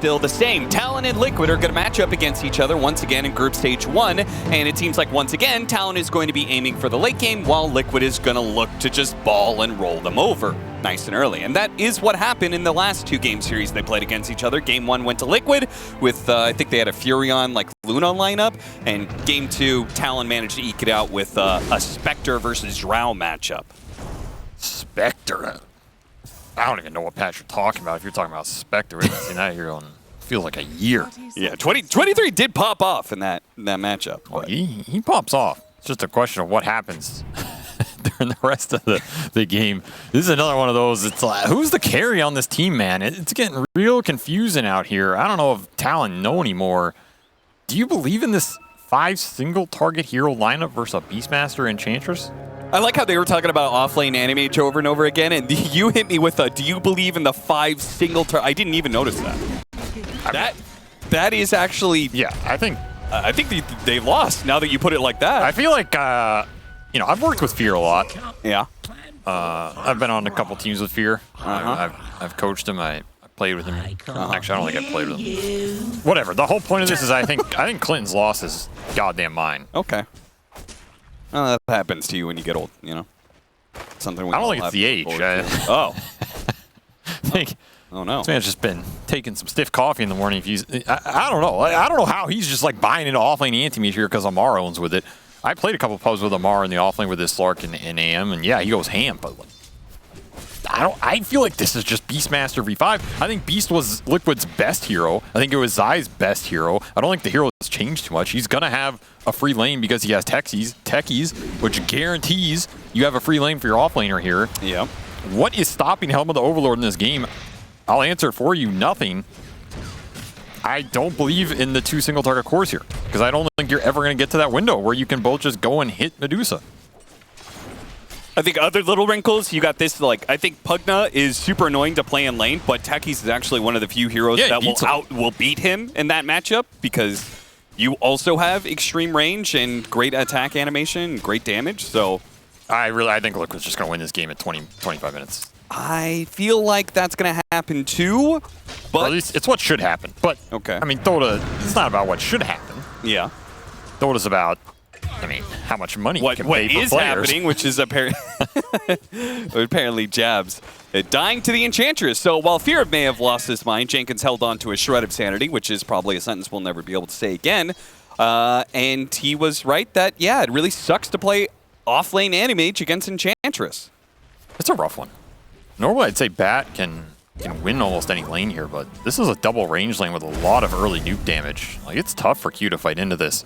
still the same. Talon and Liquid are going to match up against each other once again in Group Stage 1, and it seems like once again, Talon is going to be aiming for the late game, while Liquid is going to look to just ball and roll them over nice and early. And that is what happened in the last 2 game series they played against each other. Game 1 went to Liquid with, I think they had a Furion, like Luna lineup, and Game 2, Talon managed to eke it out with a Spectre versus Drow matchup. Spectre? I don't even know what patch you're talking about. If you're talking about Spectre, we haven't seen that here on feels like a year. Yeah, 23 did pop off in that matchup. Well, he pops off. It's just a question of what happens during the rest of the game. This is another one of those. It's like, who's the carry on this team, man? It's getting real confusing out here. I don't know if Talon know anymore. Do you believe in this 5 single target hero lineup versus a Beastmaster Enchantress? I like how they were talking about offlane Animage over and over again, and you hit me with a, do you believe in the 5 single target? I didn't even notice that. That is actually... Yeah, I think they lost now that you put it like that. I feel like, you know, I've worked with Fear a lot. Yeah. I've been on a couple teams with Fear. I've coached him. I played with him. Actually, I don't think I played with him. Whatever. The whole point of this is I think Clinton's loss is goddamn mine. Okay. Well, that happens to you when you get old, you know. Something. I don't think it's the age. Oh. I think. Oh no. This man's just been taking some stiff coffee in the morning. If he's, I don't know. I don't know how he's just like buying into offlane anti-mage here because Amar owns with it. I played a couple pubs with Amar in the offlane with this Slark and AM, and yeah, he goes ham. But like, I feel like this is just Beastmaster v5. I think Beast was Liquid's best hero. I think it was Zai's best hero. I don't think the hero has changed too much. He's gonna have a free lane because he has techies, which guarantees you have a free lane for your offlaner here. Yeah. What is stopping Helm of the Overlord in this game? I'll answer it for you. Nothing. I don't believe in the 2 single target cores here because I don't think you're ever going to get to that window where you can both just go and hit Medusa. I think other little wrinkles, you got this, like, I think Pugna is super annoying to play in lane, but Techies is actually one of the few heroes that will beat him in that matchup because you also have extreme range and great attack animation and great damage, so... I think Liquid's just going to win this game at 25 minutes. I feel like that's going to happen too, but... Or at least it's what should happen. But, okay. I mean, Dota, it's not about what should happen. Yeah. Dota's about, I mean, how much money you can pay for players. What is happening, which is apparently Jabs dying to the Enchantress. So while Fear may have lost his mind, Jenkins held on to a shred of sanity, which is probably a sentence we'll never be able to say again. And he was right that, yeah, it really sucks to play offlane Animage against Enchantress. It's a rough one. Normally, I'd say Bat can win almost any lane here, but this is a double range lane with a lot of early nuke damage. Like, it's tough for Q to fight into this.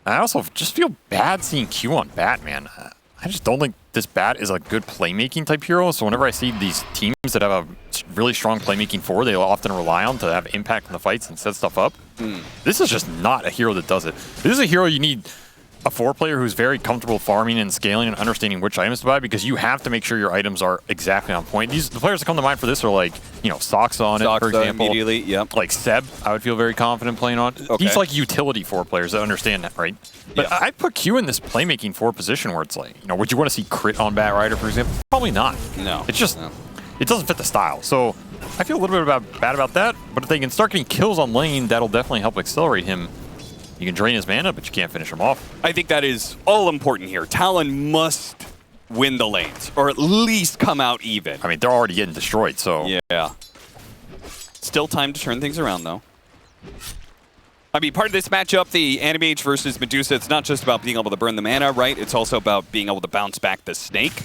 I also just feel bad seeing Q on Bat, man. I just don't think this Bat is a good playmaking type hero, so whenever I see these teams that have a really strong playmaking forward, they often rely on to have impact in the fights and set stuff up. This is just not a hero that does it. This is a hero you need a 4-player who's very comfortable farming and scaling and understanding which items to buy because you have to make sure your items are exactly on point. The players that come to mind for this are like, you know, Soxa on it, for example. Immediately, yep. Like Seb, I would feel very confident playing on. Okay. He's like utility 4 players that understand that, right? But yeah. I'd put Q in this playmaking 4 position where it's like, you know, would you want to see crit on Bat Rider, for example? Probably not. No. It's just, it doesn't fit the style. So I feel a little bit bad about that, but if they can start getting kills on lane, that'll definitely help accelerate him. You can drain his mana, but you can't finish him off. I think that is all important here. Talon must win the lanes, or at least come out even. I mean, they're already getting destroyed, so... Yeah. Still time to turn things around, though. I mean, part of this matchup, the Animage versus Medusa, it's not just about being able to burn the mana, right? It's also about being able to bounce back the Snake,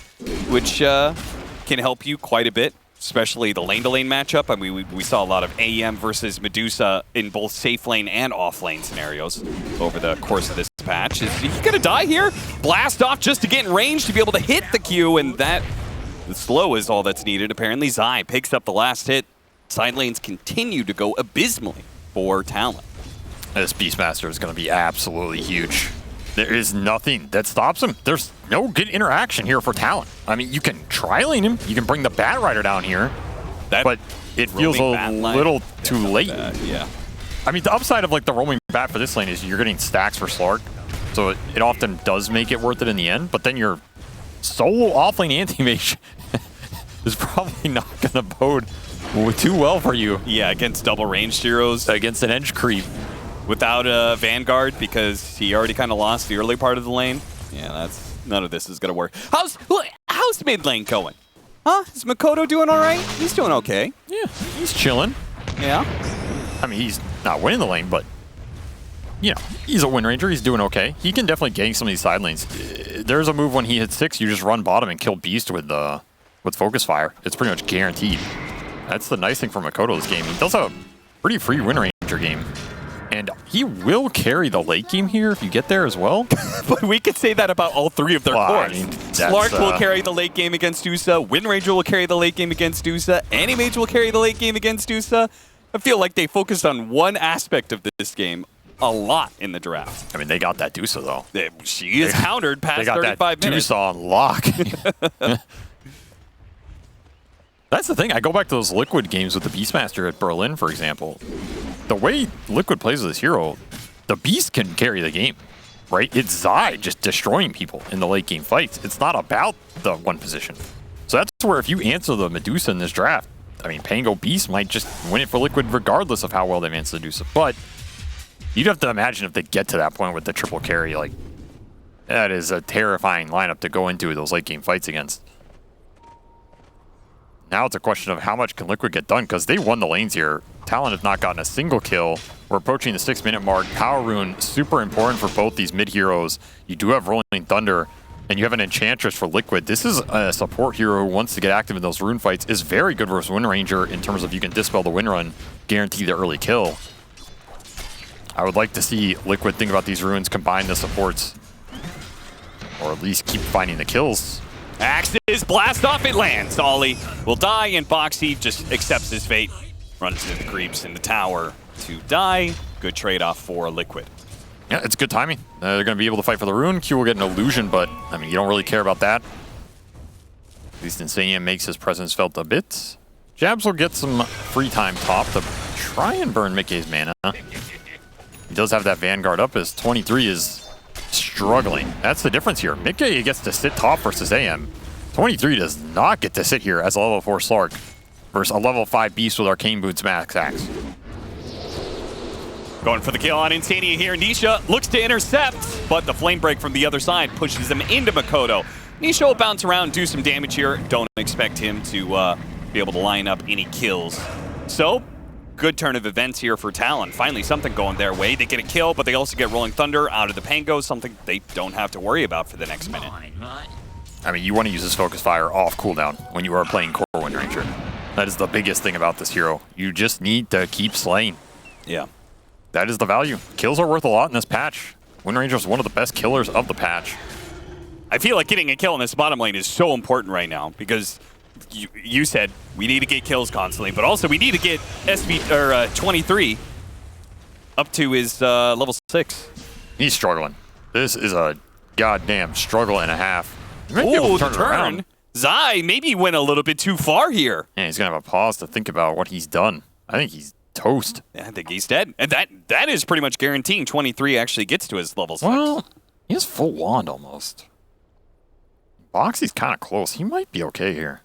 which can help you quite a bit. Especially the lane-to-lane matchup. I mean, we saw a lot of AM versus Medusa in both safe lane and off lane scenarios over the course of this patch. Is he gonna die here? Blast off just to get in range to be able to hit the Q, and the slow is all that's needed. Apparently, Zai picks up the last hit. Side lanes continue to go abysmally for Talon. This Beastmaster is gonna be absolutely huge. There is nothing that stops him. There's no good interaction here for Talon. I mean, you can tri-lane him. You can bring the Bat Rider down here. But it feels a little too late. Yeah. I mean, the upside of like the roaming Bat for this lane is you're getting stacks for Slark. So it often does make it worth it in the end. But then your solo offlane anti-mage is probably not going to bode Too well for you. Yeah, against double ranged heroes. Against an edge creep. Without a Vanguard, because he already kind of lost the early part of the lane. Yeah, none of this is going to work. How's mid lane going? Huh? Is Makoto doing all right? He's doing okay. Yeah, he's chilling. Yeah. I mean, he's not winning the lane, but, you know, he's a win ranger. He's doing okay. He can definitely gank some of these side lanes. There's a move when he hits 6, you just run bottom and kill Beast with Focus Fire. It's pretty much guaranteed. That's the nice thing for Makoto this game. He does have a pretty free win ranger game. And he will carry the late game here if you get there as well. But we could say that about all 3 of their cores. I mean, Slark will carry the late game against Usa. Wind Ranger will carry the late game against Usa. Animage will carry the late game against Usa. I feel like they focused on one aspect of this game a lot in the draft. I mean, they got that Dusa, though. She is countered past 35 minutes. Dusa on lock. That's the thing. I go back to those Liquid games with the Beastmaster at Berlin, for example. The way Liquid plays with this hero, the Beast can carry the game, right? It's Zai just destroying people in the late game fights. It's not about the one position. So that's where if you answer the Medusa in this draft, I mean, Pango Beast might just win it for Liquid regardless of how well they've answered the Medusa. But you'd have to imagine if they get to that point with the triple carry, like, that is a terrifying lineup to go into those late game fights against. Now it's a question of how much can Liquid get done, because they won the lanes here. Talon has not gotten a single kill. We're approaching the 6-minute mark. Power Rune, super important for both these mid heroes. You do have Rolling Thunder, and you have an Enchantress for Liquid. This is a support hero who wants to get active in those rune fights. Is very good versus Wind Ranger in terms of you can dispel the Wind Run, guarantee the early kill. I would like to see Liquid think about these runes, combine the supports, or at least keep finding the kills. Axes, blast off, it lands. Ollie will die, and Boxy just accepts his fate. Runs into the creeps in the tower to die. Good trade-off for Liquid. Yeah, it's good timing. They're going to be able to fight for the rune. Q will get an illusion, but, I mean, you don't really care about that. At least Insanium makes his presence felt a bit. Jabs will get some free time top to try and burn Mickey's mana. He does have that Vanguard up as 23 is struggling. That's the difference here. Mickey gets to sit top versus AM. 23 does not get to sit here as a level 4 Slark versus a level 5 Beast with Arcane Boots Max Axe. Going for the kill on Insania here. Nisha looks to intercept, but the flame break from the other side pushes him into Makoto. Nisha will bounce around, do some damage here. Don't expect him to be able to line up any kills. So, good turn of events here for Talon. Finally, something going their way. They get a kill, but they also get Rolling Thunder out of the Pango, something they don't have to worry about for the next minute. I mean, you want to use this Focus Fire off cooldown when you are playing Core Wind Ranger. That is the biggest thing about this hero. You just need to keep slaying. Yeah. That is the value. Kills are worth a lot in this patch. Wind Ranger is one of the best killers of the patch. I feel like getting a kill in this bottom lane is so important right now because you said we need to get kills constantly, but also we need to get 23 up to his level 6. He's struggling. This is a goddamn struggle and a half. Oh, the turn. Zai maybe went a little bit too far here. Yeah, he's going to have a pause to think about what he's done. I think he's toast. Yeah, I think he's dead. And that is pretty much guaranteeing 23 actually gets to his level 6. Well, he has full wand almost. Boxy's kind of close. He might be okay here.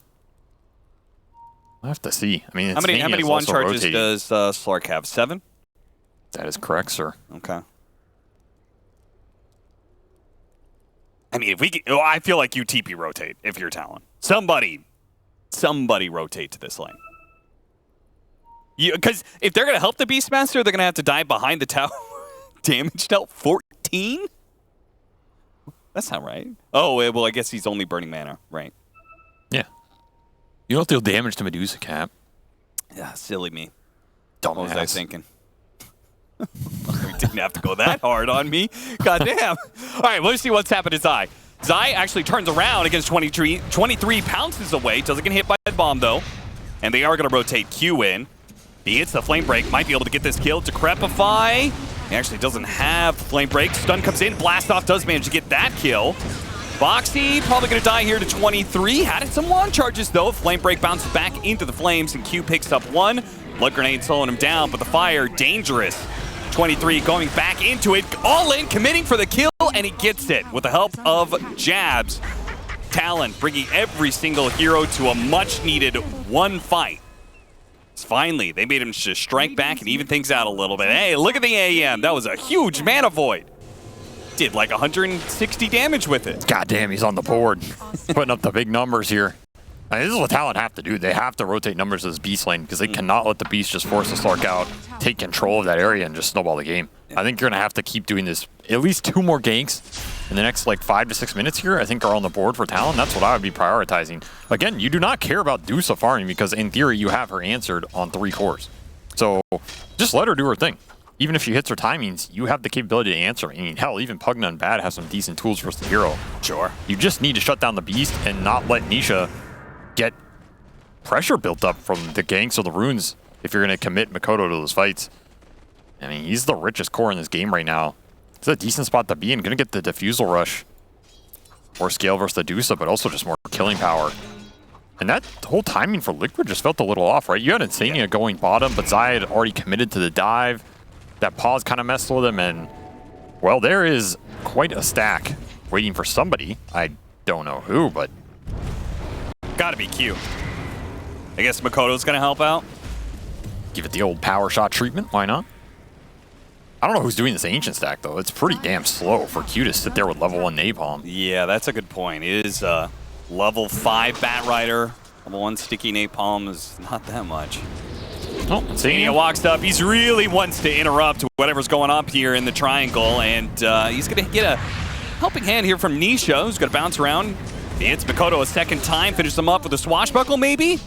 I'll have to see. I mean, how many wand charges does Slark have? 7? That is correct, sir. Okay. I mean, I feel like you TP rotate if you're Talon. Somebody rotate to this lane. Because if they're going to help the Beastmaster, they're going to have to die behind the tower. Damage dealt 14? That's not right. Oh, well, I guess he's only burning mana, right? Yeah. You don't deal damage to Medusa Cap. Yeah, silly me. Dumbass. What was I thinking? We didn't have to go that hard on me. God damn. All right, let's see what's happened to Zai. Zai actually turns around against 23. 23 pounces away. Doesn't get hit by the bomb, though. And they are going to rotate Q in. He hits the flame break. Might be able to get this kill. Decrepify. He actually doesn't have flame break. Stun comes in. Blast off does manage to get that kill. Boxy probably going to die here to 23. Had some wand charges, though. Flame break bounces back into the flames, and Q picks up 1. Blood grenade slowing him down, but the fire, dangerous. 23 going back into it. All in, committing for the kill, and he gets it with the help of jabs. Talon bringing every single hero to a much-needed 1 fight. Finally, they made him just strike back and even things out a little bit. Hey, look at the AM. That was a huge mana void. Did like 160 damage with it. God damn, he's on the board. Putting up the big numbers here. I mean, this is what Talon have to do. They have to rotate numbers to this Beast lane because they cannot let the Beast just force the Slark out, take control of that area, and just snowball the game. I think you're going to have to keep doing this. At least 2 more ganks in the next like 5 to 6 minutes here, I think, are on the board for Talon. That's what I would be prioritizing. Again, you do not care about Dusa farming because in theory you have her answered on 3 cores. So just let her do her thing. Even if she hits her timings, you have the capability to answer. I mean, hell, even Pugna and Bad have some decent tools versus the hero. Sure. You just need to shut down the Beast and not let Nisha get pressure built up from the ganks or the runes if you're going to commit Mikoto to those fights. I mean, he's the richest core in this game right now. It's a decent spot to be in. Going to get the Diffusal Rush. More scale versus the Dusa, but also just more killing power. And that whole timing for Liquid just felt a little off, right? You had Insania going bottom, but Zai had already committed to the dive. That pause kind of messed with him, and, well, there is quite a stack waiting for somebody. I don't know who, but... Gotta be cute. I guess Makoto's gonna help out. Give it the old power shot treatment, why not? I don't know who's doing this Ancient stack, though. It's pretty damn slow for Q to sit there with level 1 Napalm. Yeah, that's a good point. It is level 5 Bat Rider. Level 1 Sticky Napalm is not that much. Oh, Insania walks up. He's really wants to interrupt whatever's going on here in the triangle, and he's going to get a helping hand here from Nisha, who's going to bounce around. It's Mikoto a second time, finish them up with a swashbuckle, maybe?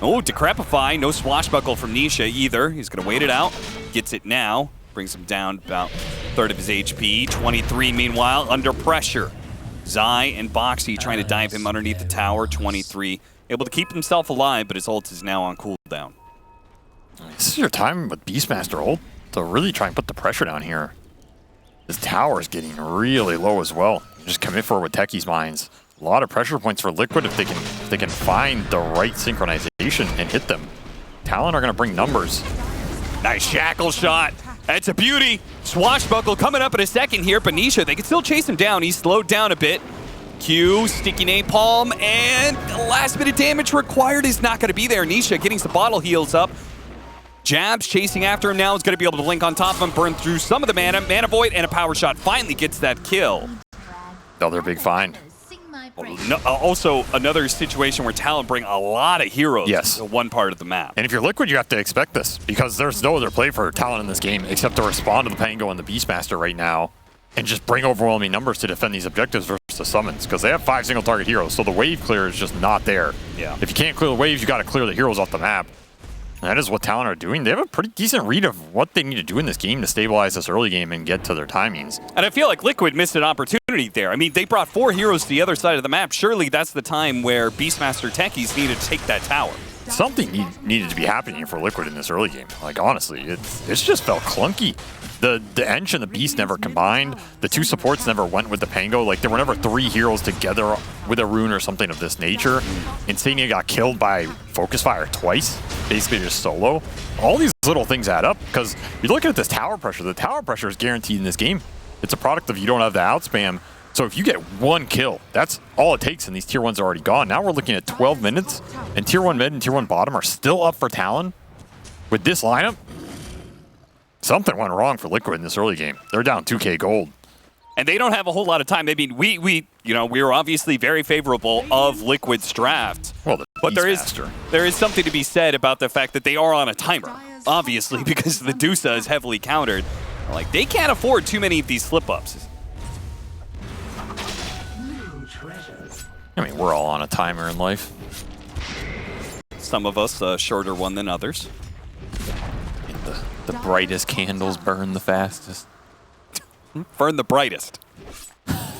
Oh, Decrepify. No swashbuckle from Nisha either. He's going to wait it out. Gets it now. Brings him down about a third of his HP. 23, meanwhile, under pressure. Zai and Boxy trying to dive him underneath the tower. 23, able to keep himself alive, but his ult is now on cooldown. This is your time with Beastmaster ult to really try and put the pressure down here. This tower is getting really low as well. Just commit for it with Techie's Mines. A lot of pressure points for Liquid if they can find the right synchronization and hit them. Talon are going to bring numbers. Nice shackle shot. That's a beauty. Swashbuckle coming up in a second here. Benicia, they can still chase him down. He's slowed down a bit. Q, Sticky Napalm, and the last bit of damage required is not going to be there. Nisha getting some bottle heals up. Jabs chasing after him now is going to be able to link on top of him, burn through some of the mana. Mana Void and a power shot finally gets that kill. Another big find. No, also, another situation where Talon bring a lot of heroes to one part of the map. And if you're Liquid, you have to expect this, because there's no other play for Talon in this game except to respond to the Pango and the Beastmaster right now and just bring overwhelming numbers to defend these objectives versus the summons, because they have 5 single target heroes, so the wave clear is just not there. Yeah. If you can't clear the waves, you got to clear the heroes off the map. And that is what Talon are doing. They have a pretty decent read of what they need to do in this game to stabilize this early game and get to their timings. And I feel like Liquid missed an opportunity there. I mean, they brought 4 heroes to the other side of the map. Surely that's the time where Beastmaster Techies needed to take that tower. Something needed to be happening for Liquid in this early game. Like, honestly, it's just felt clunky. The Ench and the Beast never combined. The 2 supports never went with the Pango. Like, there were never 3 heroes together with a rune or something of this nature. Insania got killed by Focus Fire twice, basically just solo. All these little things add up, because you're looking at this tower pressure. The tower pressure is guaranteed in this game. It's a product of you don't have the outspam. So if you get 1 kill, that's all it takes, and these tier 1s are already gone. Now we're looking at 12 minutes, and tier 1 mid and tier 1 bottom are still up for Talon. With this lineup, something went wrong for Liquid in this early game. They're down 2K gold. And they don't have a whole lot of time. I mean, we were obviously very favorable of Liquid's draft. Well, but there is something to be said about the fact that they are on a timer, obviously, because the Dusa is heavily countered. Like, they can't afford too many of these slip-ups. I mean, we're all on a timer in life. Some of us a shorter one than others. The brightest candles burn the fastest. Burn the brightest.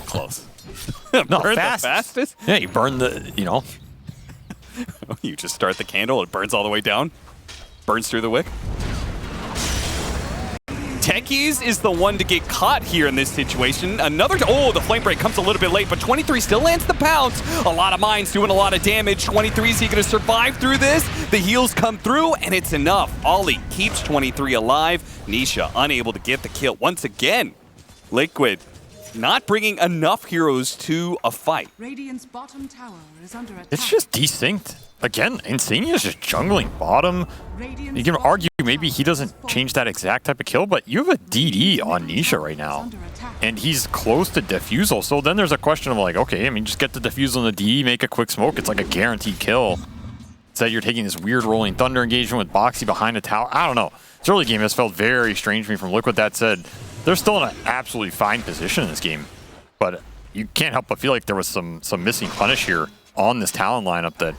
Close. No, burn fastest. the fastest? Yeah, you burn the, you know. You just start the candle, it burns all the way down. Burns through the wick. Techies is the one to get caught here in this situation. The flame break comes a little bit late, but 23 still lands the pounce. A lot of mines doing a lot of damage. 23, is he going to survive through this? The heals come through, and it's enough. Ollie keeps 23 alive. Nisha unable to get the kill once again. Liquid not bringing enough heroes to a fight. Radiant's bottom tower is under attack. It's just desynced. Again, Insania's just jungling bottom. You can argue maybe he doesn't change that exact type of kill, but you have a DD on Nisha right now. And he's close to defusal, so then there's a question of like, okay, I mean, just get the defusal in the DD, make a quick smoke, it's like a guaranteed kill. Instead, you're taking this weird rolling thunder engagement with Boxy behind a tower. I don't know. This early game has felt very strange to me from Liquid. That said, they're still in an absolutely fine position in this game. But you can't help but feel like there was some missing punish here on this Talon lineup that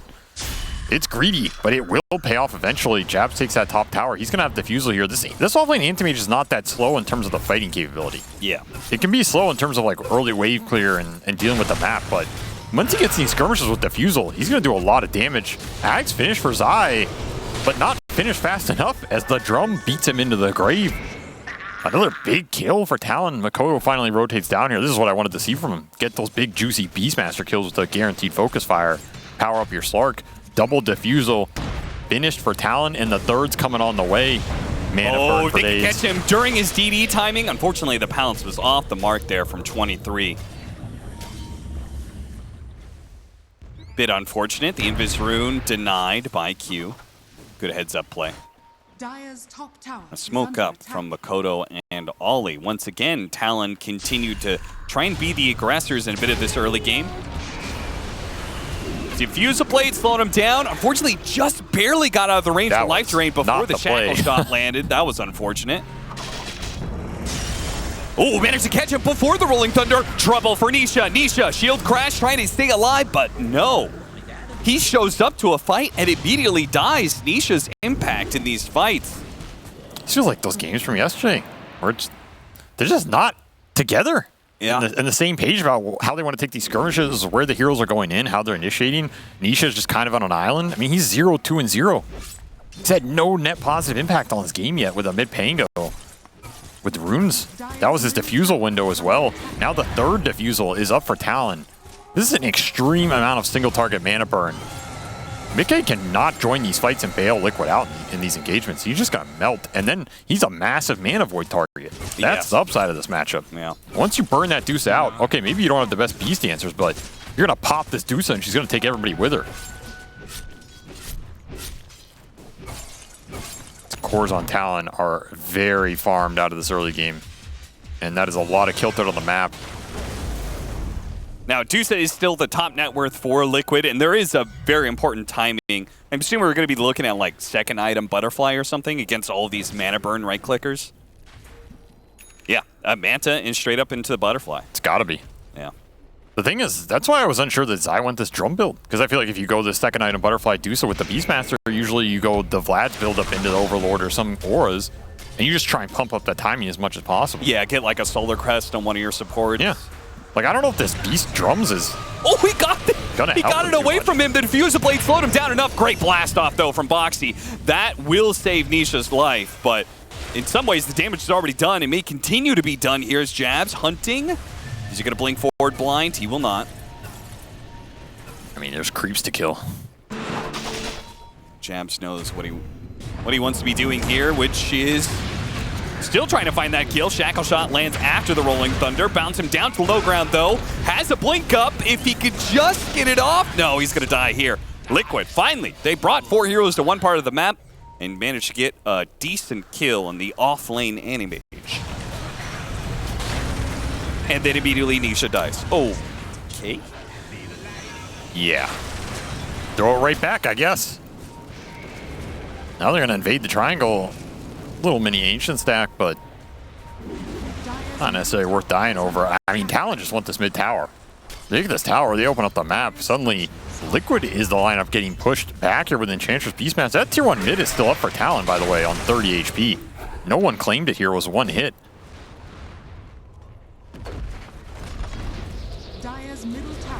it's greedy, but it will pay off eventually. Jabs takes that top tower. He's going to have defusal here. This offlane anti-mage is not that slow in terms of the fighting capability. Yeah. It can be slow in terms of like early wave clear and dealing with the map, but once he gets these skirmishes with defusal, he's going to do a lot of damage. Ag's finished for Zai, but not finished fast enough as the drum beats him into the grave. Another big kill for Talon. Makoto finally rotates down here. This is what I wanted to see from him. Get those big, juicy Beastmaster kills with a guaranteed focus fire. Power up your Slark. Double defusal. Finished for Talon, and the third's coming on the way. Mana burn for days. They catch him during his DD timing. Unfortunately, the pounce was off the mark there from 23. Bit unfortunate. The Invis Rune denied by Q. Good heads-up play. Dire's top tower A smoke up from Makoto and Ollie. Once again, Talon continued to try and be the aggressors in a bit of this early game. Diffusal blade slowed him down. Unfortunately, just barely got out of the range of life drain before the shackle shot landed. That was unfortunate. Oh, managed to catch him before the Rolling Thunder. Trouble for Nisha. Nisha, shield crash, trying to stay alive, but no. He shows up to a fight and immediately dies. Nisha's impact in these fights. It feels like those games from yesterday, where they're just not together. Yeah. In the same page about how they want to take these skirmishes, where the heroes are going in, how they're initiating. Nisha's just kind of on an island. I mean, he's 0-2-0. He's had no net positive impact on his game yet with a mid-Pango. With runes, that was his defusal window as well. Now the third defusal is up for Talon. This is an extreme amount of single target mana burn. Mickey cannot join these fights and bail Liquid out in these engagements. He's just gonna melt, and then he's a massive mana void target. That's the upside of this matchup. Yeah. Once you burn that Deuce out, okay, maybe you don't have the best beast answers, but you're gonna pop this Deuce and she's gonna take everybody with her. Cores on Talon are very farmed out of this early game, and that is a lot of kill threat on the map. Now, Deuce is still the top net worth for Liquid, and there is a very important timing. I'm assuming we're going to be looking at like second item Butterfly or something against all of these mana burn right clickers. Yeah, Manta and straight up into the Butterfly. It's got to be. Yeah. The thing is, that's why I was unsure that Zai went this drum build, because I feel like if you go the second item Butterfly Deuce with the Beastmaster, usually you go the Vlad's build up into the Overlord or some auras, and you just try and pump up that timing as much as possible. Yeah, get like a Solar Crest on one of your supports. Yeah. Like, I don't know if this Beast drums is... Oh, he got it away from him. The Diffuser Blade slowed him down enough. Great blast off, though, from Boxy. That will save Nisha's life, but in some ways, the damage is already done. It may continue to be done. Here's Jabs hunting. Is he going to blink forward blind? He will not. I mean, there's creeps to kill. Jabs knows what he wants to be doing here, which is still trying to find that kill. Shackle shot lands after the Rolling Thunder. Bounce him down to low ground, though. Has a blink up. If he could just get it off. No, he's going to die here. Liquid, finally. They brought 4 heroes to one part of the map and managed to get a decent kill on the off-lane Anti-Mage. And then immediately Nisha dies. Oh, okay. Yeah. Throw it right back, I guess. Now they're going to invade the triangle. Little mini ancient stack, but not necessarily worth dying over. I mean, Talon just want this mid tower. They get this tower, they open up the map. Suddenly, Liquid is the lineup getting pushed back here with Enchantress Beastmaster. That tier 1 mid is still up for Talon, by the way, on 30 HP. No one claimed it here. It was one hit.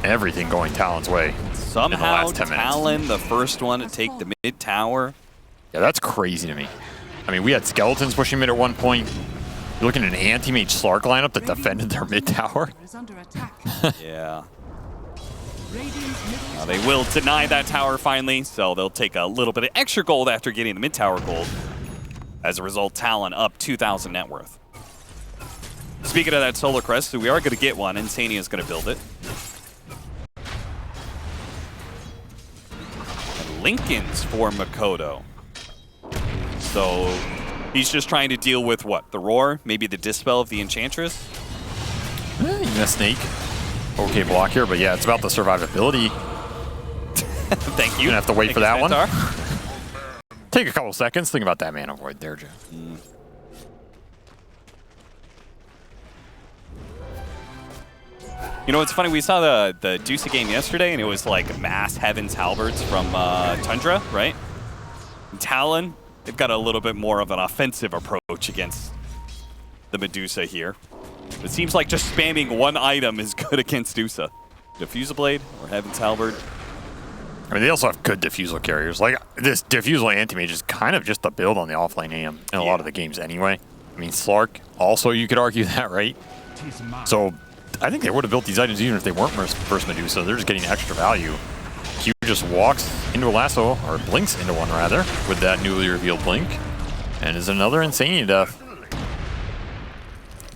Everything going Talon's way. Somehow Talon, the first one to take the mid tower. Yeah, that's crazy to me. I mean, we had Skeletons pushing mid at one point. You're looking at an anti-mage Slark lineup that defended their mid tower. Yeah. They will deny that tower finally, so they'll take a little bit of extra gold after getting the mid tower gold. As a result, Talon up 2,000 net worth. speaking of that Solar Crest, so we are going to get one. Insania is going to build it. And Lincoln's for Makoto. So he's just trying to deal with what? The Roar? Maybe the Dispel of the Enchantress? Even a Snake. Okay block here, but yeah, it's about the survivability. Thank you. You're gonna have to wait for that one. Centaur. Take a couple seconds. Think about that Mana Void there, Joe. You know, it's funny, we saw the Deuce game yesterday, and it was like mass Heaven's Halberds from Tundra, right? And Talon, they've got a little bit more of an offensive approach against the Medusa here. It seems like just spamming one item is good against Dusa. Diffusal Blade or Heaven's Halberd. I mean, they also have good diffusal carriers. Like, this diffusal anti-mage is kind of just a build on the offlane AM in a lot of the games anyway. I mean, Slark, also you could argue that, right? So I think they would have built these items even if they weren't first Medusa. They're just getting extra value. Q just walks into a lasso, or blinks into one rather, with that newly revealed blink. And is another Insanity death.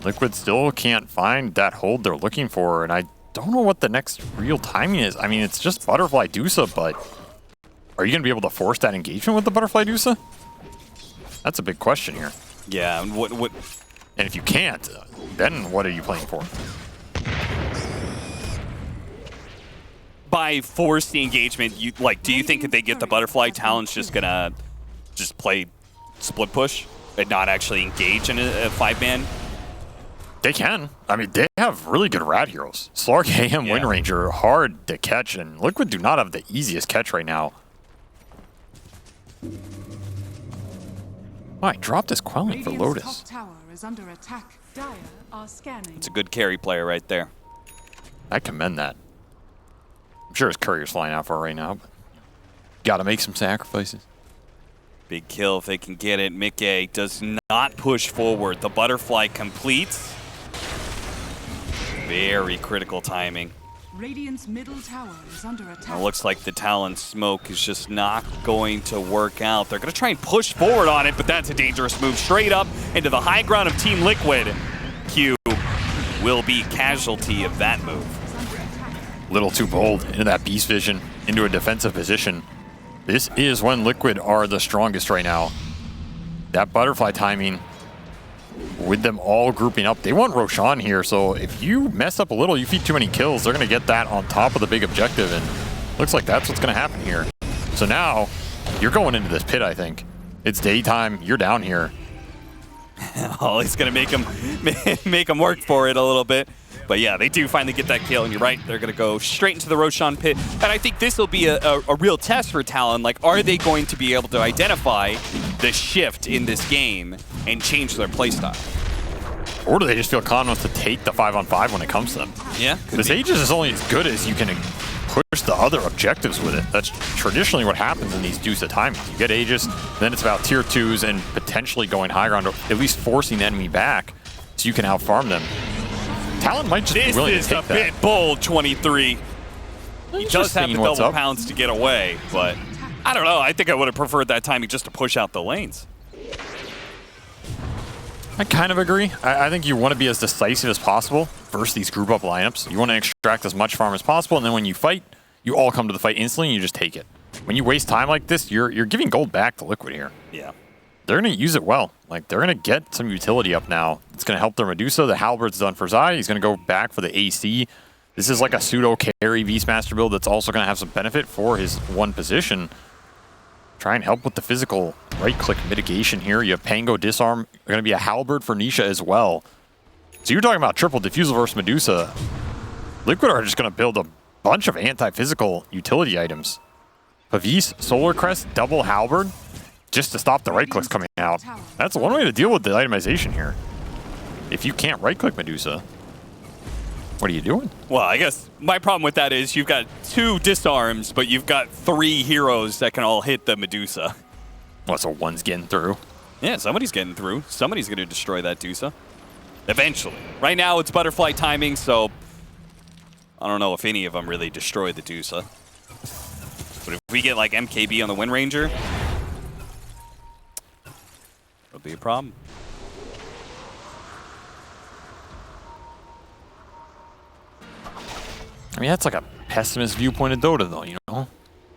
Liquid still can't find that hold they're looking for, and I don't know what the next real timing is. I mean, it's just Butterfly Dusa, but are you going to be able to force that engagement with the Butterfly Dusa? That's a big question here. Yeah, and what? And if you can't, then what are you playing for? By force the engagement, you do you think if they get the Butterfly, Talon's just gonna play split push and not actually engage in a 5-man? They can. I mean, they have really good rat heroes. Slark, AM, Yeah. Windranger are hard to catch, and Liquid do not have the easiest catch right now. Oh, I dropped his Quelling for Radiant's Lotus. top tower is under attack. Dire are scanning. It's a good carry player right there. I commend that. I'm sure his courier's flying out for it right now, but gotta make some sacrifices. Big kill if they can get it. Mickey does not push forward. The Butterfly completes. Very critical timing. Radiant's middle tower is under attack. It looks like the Talon smoke is just not going to work out. They're going to try and push forward on it, but that's a dangerous move. Straight up into the high ground of Team Liquid. Q will be casualty of that move. Little too bold into that Beast Vision, into a defensive position. This is when Liquid are the strongest right now. That Butterfly timing, with them all grouping up. They want Roshan here, so if you mess up a little, you feed too many kills, they're going to get that on top of the big objective, and looks like that's what's going to happen here. So now, you're going into this pit, I think. It's daytime, you're down here. Oh, he's going to make him work for it a little bit. But yeah, they do finally get that kill, and you're right, they're going to go straight into the Roshan pit. And I think this will be a real test for Talon. Like, are they going to be able to identify the shift in this game and change their playstyle? Or do they just feel confident to take the 5-on-5 when it comes to them? Yeah. Because Aegis is only as good as you can push the other objectives with it. That's traditionally what happens in these Deuce at times. You get Aegis, then it's about tier 2s and potentially going high ground, or at least forcing the enemy back so you can out-farm them. Talon might just be willing to take that. This is a bit bold, 23. He does have the double pounds to get away, but I don't know. I think I would have preferred that timing just to push out the lanes. I kind of agree. I think you want to be as decisive as possible versus these group up lineups. You want to extract as much farm as possible, and then when you fight, you all come to the fight instantly and you just take it. When you waste time like this, you're giving gold back to Liquid here. Yeah. They're going to use it well. Like, they're going to get some utility up now. It's going to help their Medusa. The Halberd's done for Zai. He's going to go back for the AC. This is like a pseudo carry Beastmaster build that's also going to have some benefit for his one position. Try and help with the physical right-click mitigation here. You have Pango Disarm. Going to be a Halberd for Nisha as well. So you're talking about triple Diffusal versus Medusa. Liquid are just going to build a bunch of anti-physical utility items. Pavis, Solar Crest, double Halberd, just to stop the right-clicks coming out. That's one way to deal with the itemization here. If you can't right-click Medusa, what are you doing? Well, I guess my problem with that is you've got 2 disarms, but you've got 3 heroes that can all hit the Medusa. Well, so one's getting through. Yeah, somebody's getting through. Somebody's going to destroy that Dusa. Eventually. Right now, it's Butterfly timing, so I don't know if any of them really destroy the Dusa. But if we get like MKB on the Wind Ranger, it'll be a problem. I mean, that's like a pessimist viewpoint of Dota, though, you know?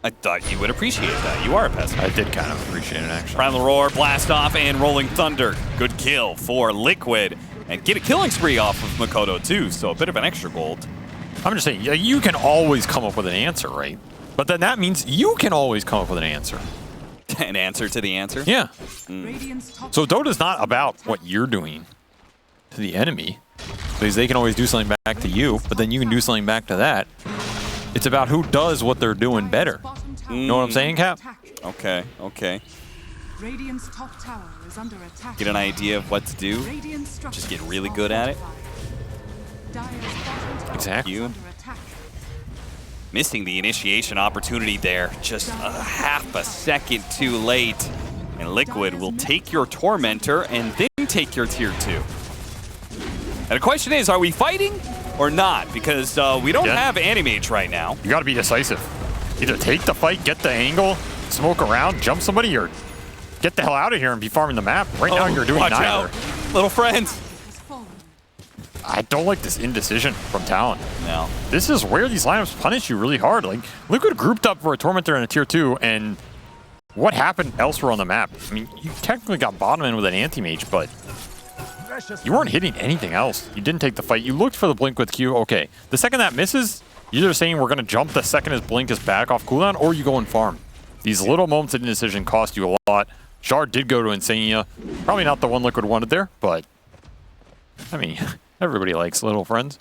I thought you would appreciate that. You are a pessimist. I did kind of appreciate it, actually. Primal Roar, Blast Off, and Rolling Thunder. Good kill for Liquid. And get a killing spree off of Makoto, too, so a bit of an extra gold. I'm just saying, you can always come up with an answer, right? But then that means you can always come up with an answer. An answer to the answer? Yeah. Radiant's top So Dota's not about what you're doing to the enemy, because they can always do something back to you, but then you can do something back to that. It's about who does what they're doing better. bottom tower Know what I'm saying, Cap? attack. Okay, okay. Radiant's top tower is under attack. Get an idea of what to do. Radiant structures Just get really good at it. Dire's bottom tower Exactly. is under attack. Missing the initiation opportunity there. Just a half a second too late. And Liquid will take your Tormentor and then take your tier 2. And the question is, are we fighting or not? Because we don't have Animage right now. You got to be decisive. Either take the fight, get the angle, smoke around, jump somebody, or get the hell out of here and be farming the map. Right now, you're doing Watch neither. out, little friends. Has fallen. I don't like this indecision from Talon. No. This is where these lineups punish you really hard. Like, Liquid grouped up for a Tormentor and a tier 2, and what happened elsewhere on the map? I mean, you technically got bottom in with an anti-mage, but you weren't hitting anything else. You didn't take the fight. You looked for the blink with Q. Okay, the second that misses, you're either saying we're going to jump the second his blink is back off cooldown, or you go and farm. These little moments of indecision cost you a lot. Shard did go to Insania. Probably not the one Liquid wanted there, but I mean, everybody likes little friends.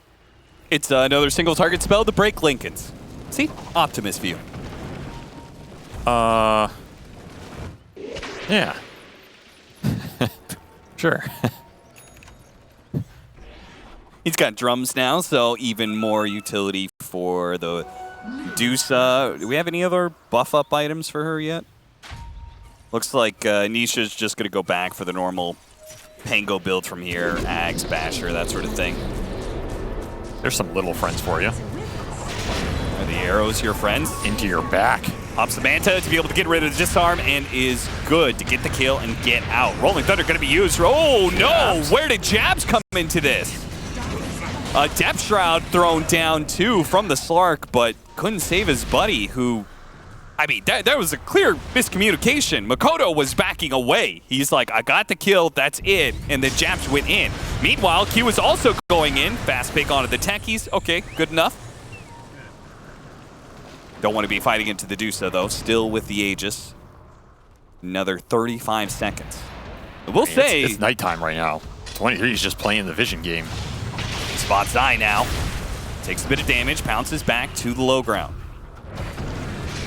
It's another single target spell to break Lincolns. See? Optimist view. Yeah. Sure. He's got drums now, so even more utility for the Medusa. Do we have any other buff up items for her yet? Looks like Nisha's just going to go back for the normal Pango build from here. Ags, Basher, that sort of thing. There's some little friends for you. Are the arrows your friends? Into your back. Pops the Manta to be able to get rid of the disarm and is good to get the kill and get out. Rolling Thunder going to be used. Oh no! Where did Jabs come into this? A Depth Shroud thrown down too from the Slark, but couldn't save his buddy who... I mean, that was a clear miscommunication. Makoto was backing away. He's like, I got the kill, that's it. And then Jabs went in. Meanwhile, Q was also going in. Fast pick onto the techies. Okay, good enough. Don't want to be fighting into the Dusa, though. Still with the Aegis. Another 35 seconds. We'll say... It's nighttime right now. 23 is just playing the vision game. Spots Eye now. Takes a bit of damage, pounces back to the low ground.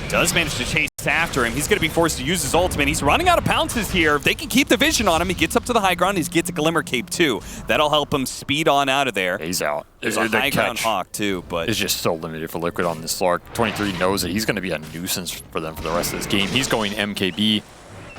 Does manage to chase after him. He's going to be forced to use his ultimate. He's running out of pounces here. If they can keep the vision on him, he gets up to the high ground. He gets a Glimmer Cape too. That'll help him speed on out of there. He's out. There's a high ground Hawk too, but it's just so limited for Liquid on this Slark. 23 knows that he's going to be a nuisance for them for the rest of this game. He's going MKB.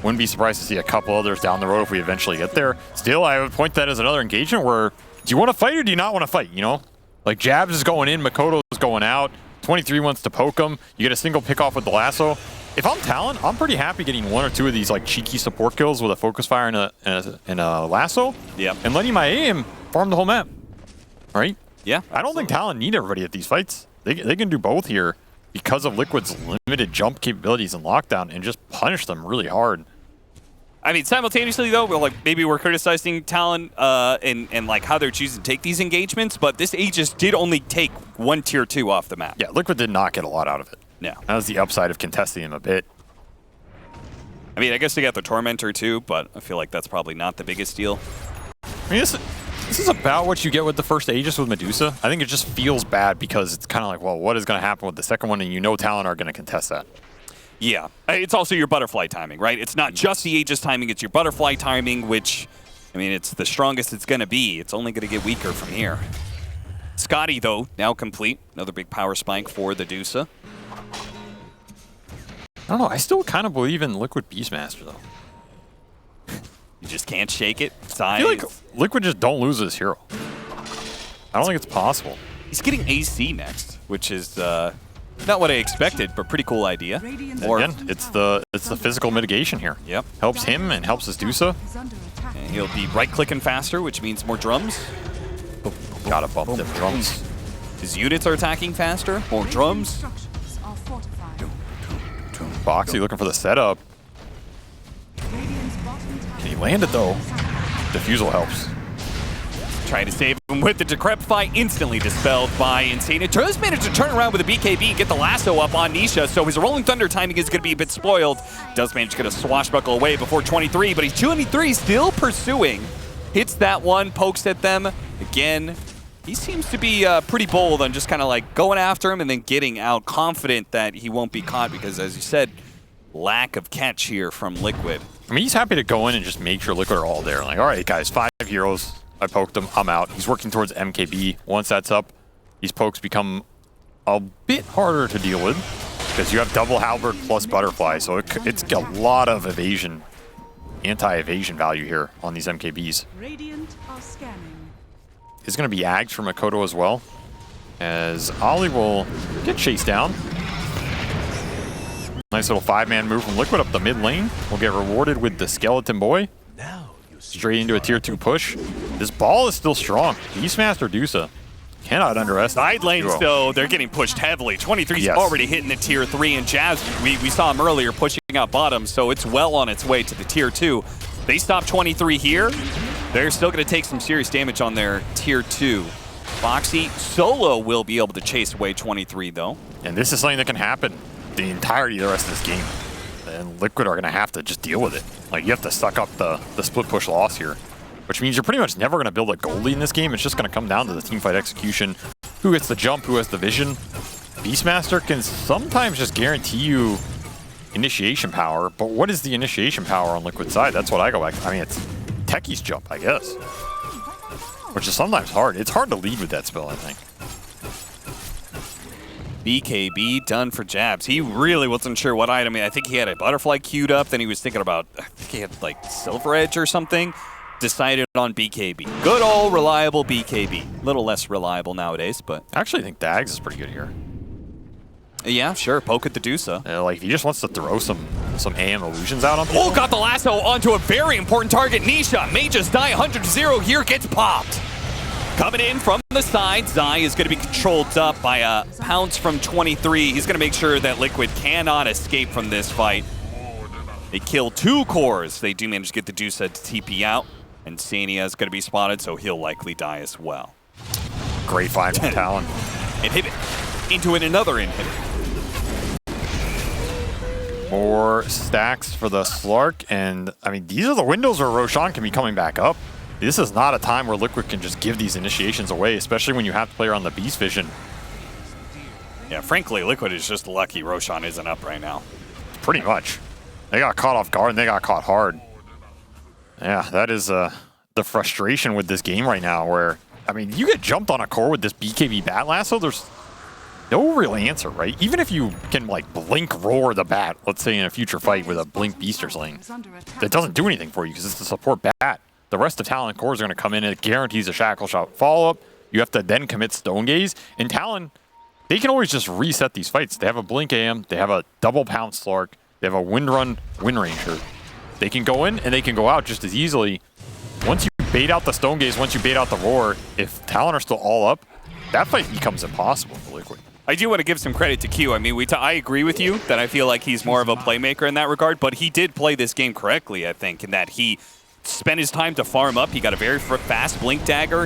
Wouldn't be surprised to see a couple others down the road if we eventually get there. Still, I would point that as another engagement where, do you want to fight or do you not want to fight, you know? Like, Jabs is going in, Makoto is going out. 23 wants to poke him. You get a single pick off with the lasso. If I'm Talon, I'm pretty happy getting one or two of these like cheeky support kills with a focus fire and a lasso. Yep. And letting my aim farm the whole map. Right? yeah. I don't think Talon need everybody at these fights. They can do both here because of Liquid's limited jump capabilities and lockdown and just punish them really hard. I mean, simultaneously though, maybe we're criticizing Talon and like how they're choosing to take these engagements, but this Aegis did only take one tier 2 off the map. Yeah, Liquid did not get a lot out of it. No. That was the upside of contesting him a bit. I mean, I guess they got the Tormentor too, but I feel like that's probably not the biggest deal. I mean, this is about what you get with the first Aegis with Medusa. I think it just feels bad because it's kind of like, well, what is going to happen with the second one? And you know Talon are going to contest that. Yeah, it's also your butterfly timing, right? It's not just the Aegis timing, it's your butterfly timing, which, I mean, it's the strongest it's going to be. It's only going to get weaker from here. Scotty, though, now complete. Another big power spike for the Dusa. I don't know. I still kind of believe in Liquid Beastmaster, though. You just can't shake it. Size. I feel like Liquid just don't lose this hero. I don't think it's possible. He's getting AC next, which is not what I expected, but pretty cool idea. Or Again, it's the physical mitigation here. Yep. Helps him and helps his Dusa. is under attack. And he'll be right-clicking faster, which means more drums. Gotta bump them drums. His units are attacking faster, more drums. Structures are fortified. Boxy looking for the setup. Radiant's bottom tower. Can he land it though? Defusal helps. Trying to save him with the Decrepify, instantly dispelled by Insane. It does manage to turn around with a BKB, get the lasso up on Nisha, so his Rolling Thunder timing is going to be a bit spoiled. Does manage to get a swashbuckle away before 23, but he's 23, still pursuing. Hits that one, pokes at them. Again, he seems to be pretty bold on just kind of like going after him and then getting out, confident that he won't be caught because, as you said, lack of catch here from Liquid. I mean, he's happy to go in and just make sure Liquid are all there. Like, all right, guys, 5 heroes. I poked him. I'm out. He's working towards MKB. Once that's up, these pokes become a bit harder to deal with because you have double halberd plus butterfly, so it's a lot of evasion, anti-evasion value here on these MKBs. Radiant are scanning. Is going to be agged from Makoto as well, as Ollie will get chased down. Nice little 5-man move from Liquid up the mid lane. We'll get rewarded with the Skeleton Boy. Straight into a tier 2 push. This ball is still strong. Beastmaster Dusa cannot underestimate. Side lanes, though, they're getting pushed heavily. 23's already hitting the tier 3, and Jazz, we saw him earlier pushing out bottom, so it's well on its way to the tier 2. They stop 23 here. They're still going to take some serious damage on their tier 2. Boxy solo will be able to chase away 23, though. And this is something that can happen the entirety of the rest of this game. And Liquid are going to have to just deal with it. Like, you have to suck up the split push loss here, which means you're pretty much never going to build a goalie in this game. It's just going to come down to the teamfight execution. Who gets the jump, who has the vision. Beastmaster can sometimes just guarantee you initiation power, but what is the initiation power on Liquid's side? That's what I go back to. I mean, it's Techie's jump, I guess, which is sometimes hard. It's hard to lead with that spell, I think. BKB done for Jabs. He really wasn't sure what item. I think he had a butterfly queued up. Then he was thinking about, I think he had like Silver Edge or something. Decided on BKB. Good old reliable BKB. A little less reliable nowadays, but I actually think Dags is pretty good here. Yeah, sure. Poke at the Dusa. Like, if he just wants to throw some AM illusions out on people. Oh, got the lasso onto a very important target. Nisha may just die 100-0 here. Gets popped. Coming in from the side, Zai is going to be controlled up by a pounce from 23. He's going to make sure that Liquid cannot escape from this fight. They kill 2 cores. They do manage to get the Dusa to TP out. And Sania is going to be spotted, so he'll likely die as well. Great fight from Talon. Inhibit. Into another inhibit. More stacks for the Slark. And, I mean, these are the windows where Roshan can be coming back up. This is not a time where Liquid can just give these initiations away, especially when you have to play on the Beast Vision. Yeah, frankly, Liquid is just lucky Roshan isn't up right now. Pretty much. They got caught off guard and they got caught hard. Yeah, that is the frustration with this game right now where, I mean, you get jumped on a core with this BKB Bat Lasso, there's no real answer, right? Even if you can, like, blink roar the bat, let's say in a future fight with a blink Beaster's lane, that doesn't do anything for you because it's the support bat. The rest of Talon cores are going to come in and it guarantees a Shackle Shot follow-up. You have to then commit Stone Gaze. And Talon, they can always just reset these fights. They have a Blink AM, they have a double Pounce Slark, they have a Wind Run Wind Ranger. They can go in and they can go out just as easily. Once you bait out the Stone Gaze, once you bait out the Roar, if Talon are still all up, that fight becomes impossible for Liquid. I do want to give some credit to Q. I mean, I agree with you that I feel like he's more of a playmaker in that regard, but he did play this game correctly, I think, in that he spent his time to farm up. He got a very fast Blink Dagger.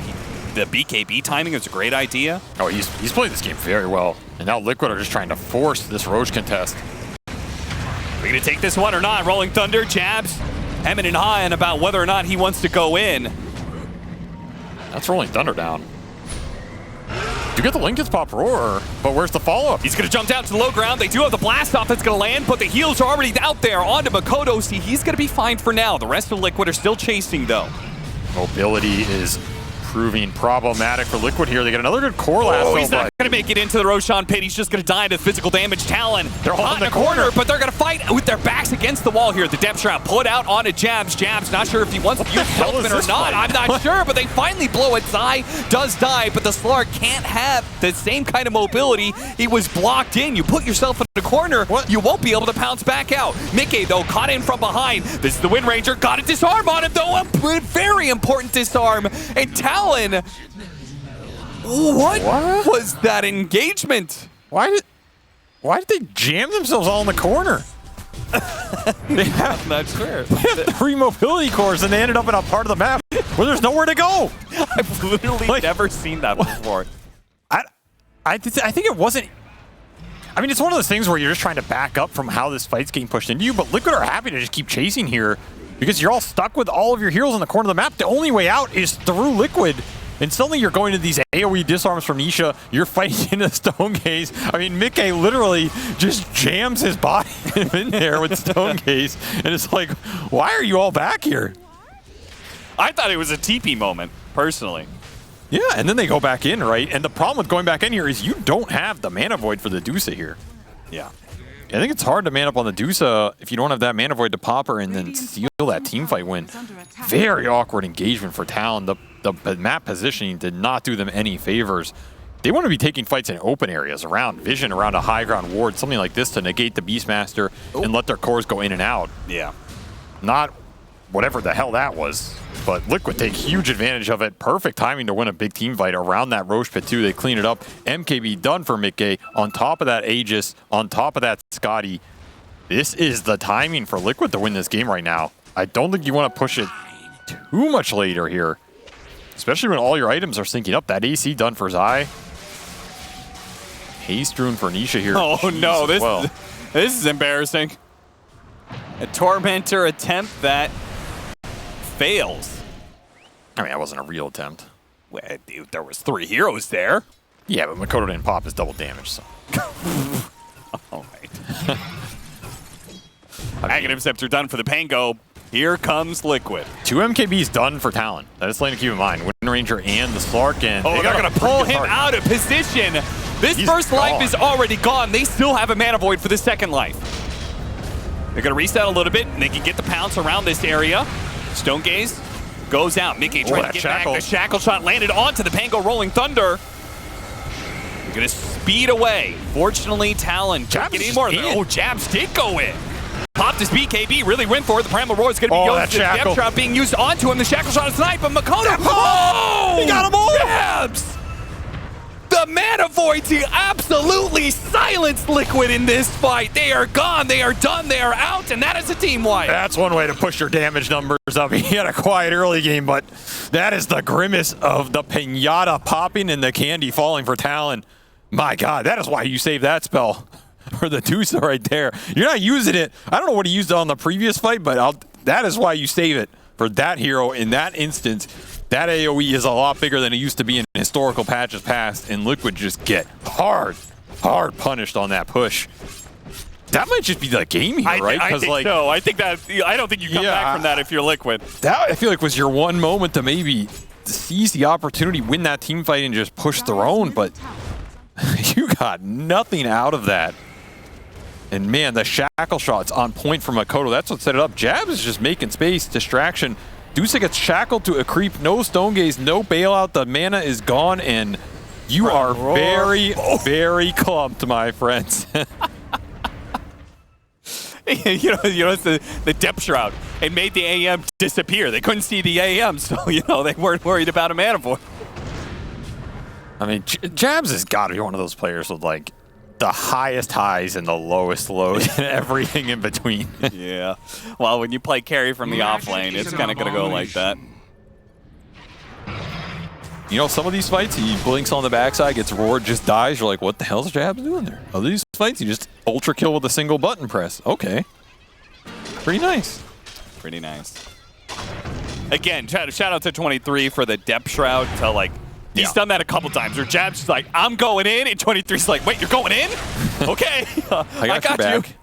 The BKB timing is a great idea. Oh, he's played this game very well. And now Liquid are just trying to force this Roach contest. Are we going to take this one or not? Rolling Thunder, Jabs, hemming and hawing about whether or not he wants to go in. That's Rolling Thunder down. You get the Lincoln's Pop Roar, but where's the follow-up? He's going to jump down to the low ground. They do have the blast off that's going to land, but the heals are already out there onto Makoto. See, he's going to be fine for now. The rest of Liquid are still chasing, though. Mobility is proving problematic for Liquid here. They get another good core lasso. Oh, he's not going to make it into the Roshan pit. He's just going to die to physical damage. Talon, they're hot in the corner, but they're going to fight with their backs against the wall here. The depth trap put out onto Jabs. Jabs, not sure if he wants to use Helpman or not. I'm not sure, but they finally blow it. Zai does die, but the Slark can't have the same kind of mobility. He was blocked in. You put yourself in the corner, you won't be able to pounce back out. Mickey, though, caught in from behind. This is the Wind Ranger. Got a disarm on him, though. A very important disarm. And Talon, What What? was that engagement? Why did they jam themselves all in the corner? They have Not sure. 3 mobility cores and they ended up in a part of the map where there's nowhere to go. I've literally never seen that before. I think it wasn't. I mean, it's one of those things where you're just trying to back up from how this fight's getting pushed into you, but Liquid are happy to just keep chasing here because you're all stuck with all of your heroes in the corner of the map. The only way out is through Liquid. And suddenly you're going to these AoE disarms from Nisha. You're fighting into Stone Gaze. I mean, Mickey literally just jams his body in there with Stone Gaze. And it's like, why are you all back here? I thought it was a TP moment, personally. Yeah, and then they go back in, right? And the problem with going back in here is you don't have the mana void for the Dusa here. Yeah. I think it's hard to man up on the Dusa if you don't have that mana void to pop her and then steal that teamfight win. Very awkward engagement for Talon. The map positioning did not do them any favors. They want to be taking fights in open areas, around vision, around a high ground ward, something like this to negate the Beastmaster and let their cores go in and out. Yeah. Not whatever the hell that was. But Liquid take huge advantage of it. Perfect timing to win a big team fight around that Roche pit too. They clean it up. MKB done for Mickey. On top of that Aegis, on top of that Scotty. This is the timing for Liquid to win this game right now. I don't think you want to push it too much later here. Especially when all your items are syncing up. That AC done for Zai. Haste rune for Nisha here. Oh Jeez, no, well. this is embarrassing. A Tormentor attempt that fails. I mean, that wasn't a real attempt. Well, dude, there was 3 heroes there. Yeah, but Makoto didn't pop his double damage, so. All right. Aghanim Scepter done for the Pango. Here comes Liquid. 2 MKBs done for Talon. That is something to keep in mind. Wind Ranger and the Slark, and Oh, they're going to pull him out of position. This He's first life gone. is already gone. They still have a mana void for the second life. They're going to reset a little bit, and they can get the pounce around this area. Stone Gaze goes out. Mickey trying to get back. The shackle shot landed onto the Pango Rolling Thunder. They're going to speed away. Fortunately, Talon can't get any more. Oh, Jabs did go in. Popped his BKB, really went for it. The Primal Roar is going to be used. The Depth Shot being used onto him. The shackle shot is snipe, but Makoto. Oh! He got him all! Jabs! The mana void to absolutely silence Liquid in this fight. They are gone, they are done, they are out, and that is a team wipe. That's one way to push your damage numbers up. He had a quiet early game, but that is the grimace of the pinata popping and the candy falling for Talon. My God, that is why you save that spell. For the Dusa right there. You're not using it. I don't know what he used it on the previous fight, but that is why you save it for that hero in that instance. That AoE is a lot bigger than it used to be in historical patches past, and Liquid just get hard punished on that push. That might just be the game here, right? I think so. I don't think you come back from that if you're Liquid. That, I feel like, was your one moment to maybe seize the opportunity, win that team fight, and just push their own, but you got nothing out of that. And man, the shackle shot's on point for Makoto. That's what set it up. Jabs is just making space, distraction. Dusa gets shackled to a creep, no Stone Gaze, no bailout. The mana is gone, and you are very, very clumped, my friends. you know, it's the Depth Shroud. It made the AM disappear. They couldn't see the AM, so they weren't worried about a mana void. I mean, Jabs has got to be one of those players with like the highest highs and the lowest lows and everything in between. Yeah. Well, when you play carry from the off lane, it's kind of going to go like that. You know, some of these fights, he blinks on the backside, gets roared, just dies. You're like, what the hell's Jabs doing there? Other these fights, you just ultra kill with a single button press. Okay. Pretty nice. Pretty nice. Again, shout out to 23 for the Depth Shroud to like, he's done that a couple times where Jabs is like, I'm going in, and 23's like, wait, you're going in? Okay. I got you.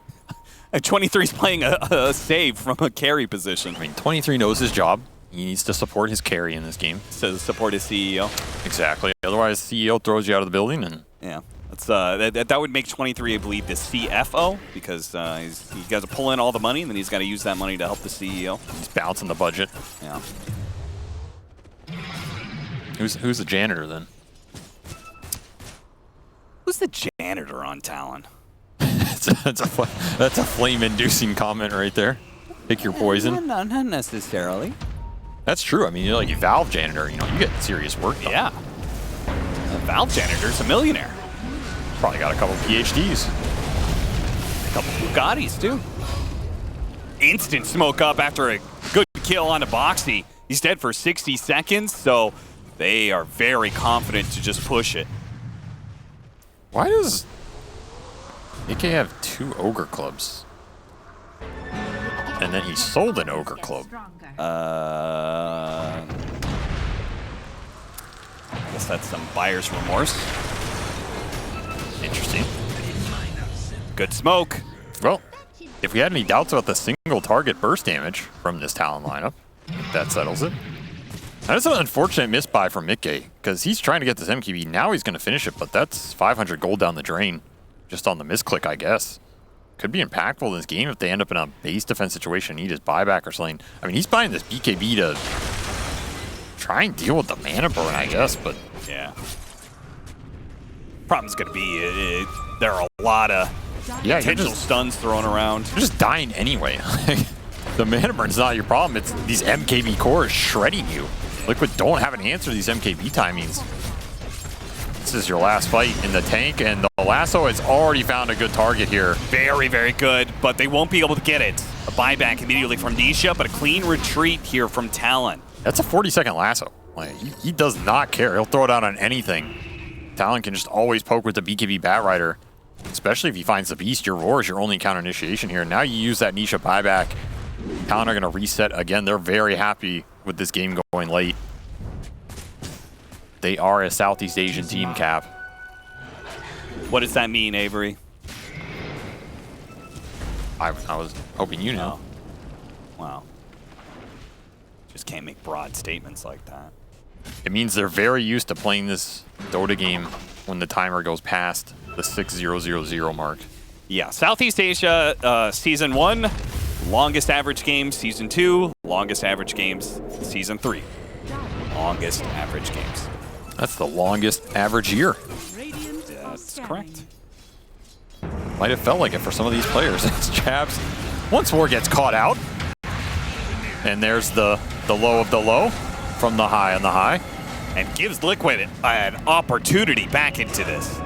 And 23's playing a save from a carry position. I mean, 23 knows his job. He needs to support his carry in this game. To support his CEO. Exactly. Otherwise, CEO throws you out of the building. And yeah. That's, that would make 23, I believe, the CFO, because he's got to pull in all the money, and then he's got to use that money to help the CEO. He's bouncing the budget. Yeah. Who's the janitor then? Who's the janitor on Talon? that's a flame-inducing comment right there. Pick your poison. Not necessarily. That's true. I mean, you're like a Valve janitor. You know, you get serious work done. Yeah. Valve Janitor's a millionaire. Probably got a couple PhDs. A couple Bugattis, too. Instant smoke up after a good kill on a Boxy. He's dead for 60 seconds, so they are very confident to just push it. Why does AK have 2 Ogre Clubs? And then he sold an Ogre Club. I guess that's some buyer's remorse. Interesting. Good smoke. Well, if we had any doubts about the single target burst damage from this Talon lineup, that settles it. That's an unfortunate misbuy from Mikke, because he's trying to get this MKB. Now he's going to finish it, but that's 500 gold down the drain, just on the misclick, I guess. Could be impactful in this game if they end up in a base defense situation, need his buyback or something. I mean, he's buying this BKB to try and deal with the mana burn, I guess, but... Yeah. Problem's going to be, there are a lot of potential stuns thrown around. You're just dying anyway. The mana burn's not your problem, it's these MKB cores shredding you. Liquid don't have an answer to these MKB timings. This is your last fight in the tank, and the lasso has already found a good target here. Very, very good, but they won't be able to get it. A buyback immediately from Nisha, but a clean retreat here from Talon. That's a 40-second lasso. Like, he does not care. He'll throw it out on anything. Talon can just always poke with the BKB Bat Rider, especially if he finds the Beast. Your Roar is your only counter initiation here. Now you use that Nisha buyback. Talon are going to reset again. They're very happy with this game going late. They are a Southeast Asian team, Cap. What does that mean, Avery? I was hoping you know. Wow. Just can't make broad statements like that. It means they're very used to playing this Dota game when the timer goes past the 6000 mark. Yeah, Southeast Asia, Season 1, longest average game. Season 2, longest average games. Season 3, longest average games. That's the longest average year. That's correct. Might have felt like it for some of these players. It's Jabs. Once War gets caught out, and there's the low of the low from the high on the high. And gives Liquid an opportunity back into this.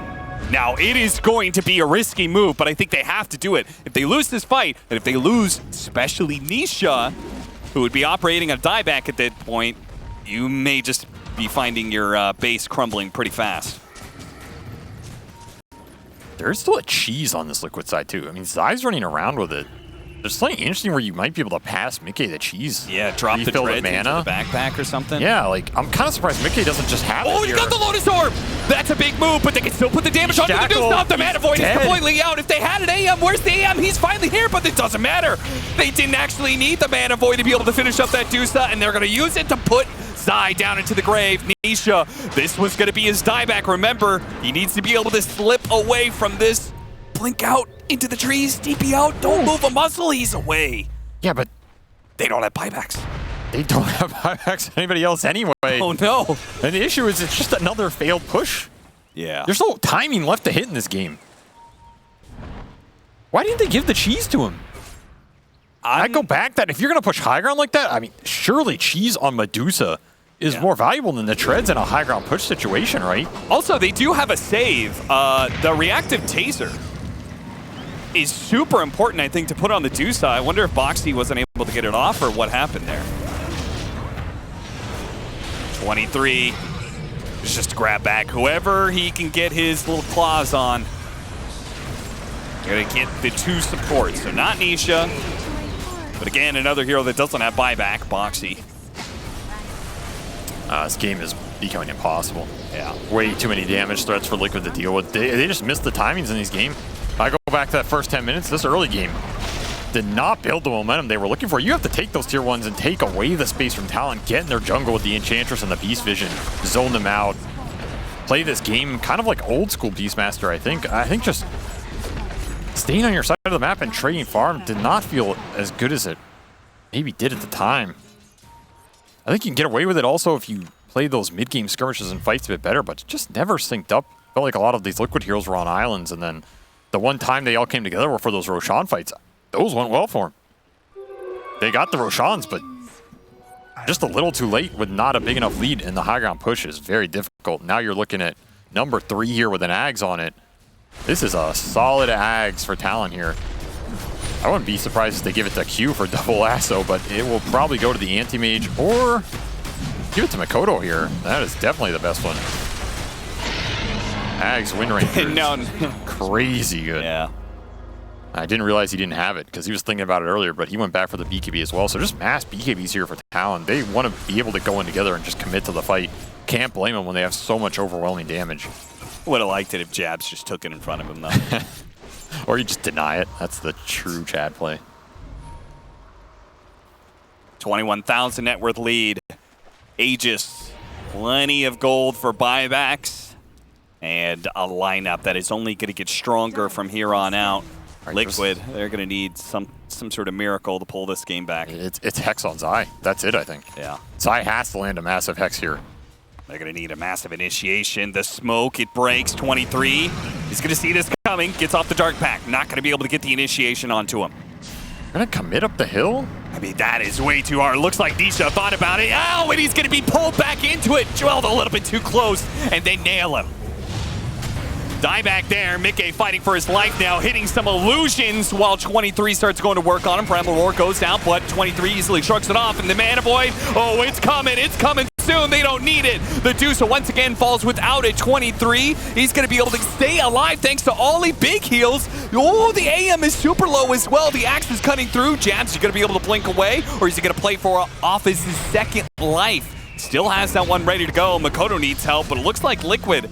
Now, it is going to be a risky move, but I think they have to do it. If they lose this fight, and if they lose, especially Nisha, who would be operating a dieback at that point, you may just be finding your base crumbling pretty fast. There's still a cheese on this Liquid side, too. I mean, Zai's running around with it. There's something interesting where you might be able to pass Mikke the cheese. Yeah, drop the dreads into the backpack or something. Yeah, like, I'm kind of surprised Mikke doesn't just have it Oh, he's got the Lotus Orb! That's a big move, but they can still put the damage onto the new stuff. The Mana Void is completely out. If they had an AM, where's the AM? He's finally here, but it doesn't matter. They didn't actually need the Mana Void to be able to finish up that Dusa, and they're going to use it to put Zai down into the grave. Nisha, this was going to be his dieback. Remember, he needs to be able to slip away from this. Blink out into the trees, DP out, don't move a muscle, he's away. Yeah, but they don't have buybacks. They don't have buybacks to anybody else anyway. Oh no. And the issue is it's just another failed push. Yeah. There's no timing left to hit in this game. Why didn't they give the cheese to him? I go back that if you're going to push high ground like that, I mean, surely cheese on Medusa is more valuable than the treads in a high ground push situation, right? Also, they do have a save. The reactive taser is super important, I think, to put on the Dusa. I wonder if Boxy wasn't able to get it off or what happened there. 23. It's just a grab back. Whoever he can get his little claws on. Gonna get the two supports. So not Nisha. But again, another hero that doesn't have buyback, Boxy. This game is becoming impossible. Yeah. Way too many damage threats for Liquid to deal with. They just missed the timings in these games. I go back to that first 10 minutes, this early game did not build the momentum they were looking for. You have to take those tier 1s and take away the space from Talon, get in their jungle with the Enchantress and the Beast Vision, zone them out, play this game kind of like old school Beastmaster, I think. I think just staying on your side of the map and trading farm did not feel as good as it maybe did at the time. I think you can get away with it also if you play those mid-game skirmishes and fights a bit better, but it just never synced up. Felt like a lot of these Liquid heroes were on islands, and then the one time they all came together were for those Roshan fights. Those went well for them. They got the Roshans, but just a little too late with not a big enough lead, and the high ground push is very difficult. Now you're looking at number 3 here with an Ags on it. This is a solid Ags for Talon here. I wouldn't be surprised if they give it to Q for double lasso, but it will probably go to the anti-mage or give it to Makoto here. That is definitely the best one. Ags win rate is crazy good. Yeah. I didn't realize he didn't have it because he was thinking about it earlier, but he went back for the BKB as well. So just mass BKBs here for Talon. They want to be able to go in together and just commit to the fight. Can't blame them when they have so much overwhelming damage. Would have liked it if Jabs just took it in front of him, though. Or you just deny it. That's the true Chad play. 21,000 net worth lead. Aegis, plenty of gold for buybacks, and a lineup that is only going to get stronger from here on out. Right, Liquid, they're going to need some sort of miracle to pull this game back. It's Hex on Zai. That's it, I think. Yeah. Zai has to land a massive Hex here. They're going to need a massive initiation. The smoke, it breaks. 23. He's going to see this coming. Gets off the Dark Pack. Not going to be able to get the initiation onto him. Gonna commit up the hill? I mean, that is way too hard. Looks like Nisha thought about it. Oh, and he's going to be pulled back into it. Dwelled a little bit too close, and they nail him. Die back there. Mickey fighting for his life now, hitting some illusions while 23 starts going to work on him. Primal Roar goes down, but 23 easily shrugs it off, and the Mana Void, oh, it's coming soon. They don't need it. The Deuce once again falls without it. 23. He's going to be able to stay alive thanks to Ollie. Big heals. Oh, the AM is super low as well. The axe is cutting through. Jabs, you going to be able to blink away, or is he going to play for off his second life? Still has that one ready to go. Makoto needs help, but it looks like Liquid,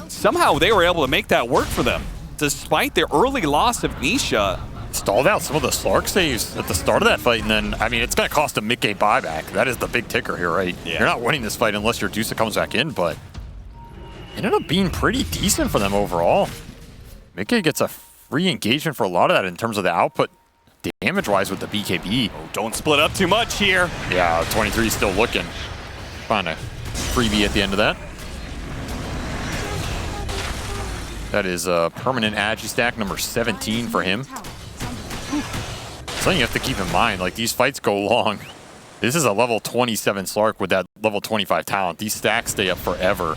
somehow they were able to make that work for them. Despite their early loss of Nisha. Stalled out some of the Slark saves at the start of that fight, and then, I mean, it's going to cost a Mickey buyback. That is the big ticker here, right? Yeah. You're not winning this fight unless your Deuce comes back in, but it ended up being pretty decent for them overall. Mickey gets a free engagement for a lot of that in terms of the output damage-wise with the BKB. Oh, don't split up too much here. Yeah, 23 is still looking. Find a freebie at the end of that. That is a permanent Agi stack, number 17 for him. Something you have to keep in mind, like these fights go long. This is a level 27 Slark with that level 25 talent. These stacks stay up forever.